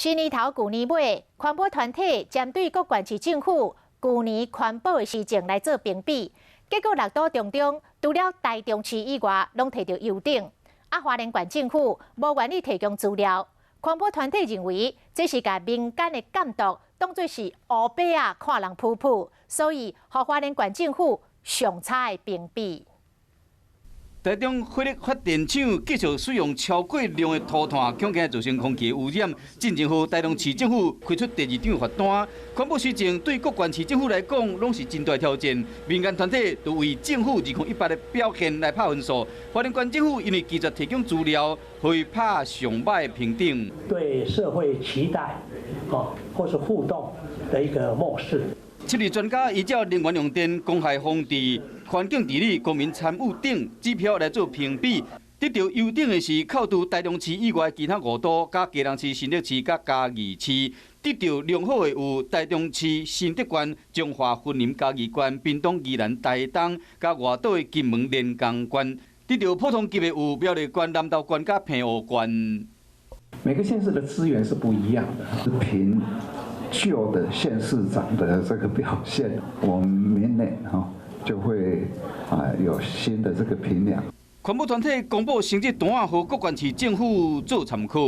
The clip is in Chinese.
新年头旧年尾，环保团体针对各县市政府旧年环保的施政来做评比，结果6都中中，除了台中市以外，拢摕到优等。花莲县政府无愿意提供资料，环保团体认为这是把民间的监督当作是乌白啊看人噗噗，所以互花莲县政府上差的评比。 台中火力发电厂继续使用超过量的涂炭，恐惊造成空气污染。进前后，台中市政府开出第2张罚单。环保施政对各县市政府来讲，拢是真大挑战。民间团体都为政府2018的表现来拍分数。花莲县政府因为拒绝提供资料，会拍上歹的评定。对社会期待，或是互动的一个漠视。 7日专家依照能源用电、公害防治、环境治理、公民参与等指标来做评比，得到优等的是扣除台中市以外其他5都、加嘉南市、新竹市、加嘉义市。得到良好的有台中市、新竹县、中华云林嘉义县、屏东宜兰台东、加外岛的金门连江县。得到普通级的有苗栗县、南投县、加平湖县。每个县市的资源是不一样的，是凭。 旧的县市长的这个表现，我们明年就会有新的这个评量。环保团体公布成绩单，和各县市政府做参考。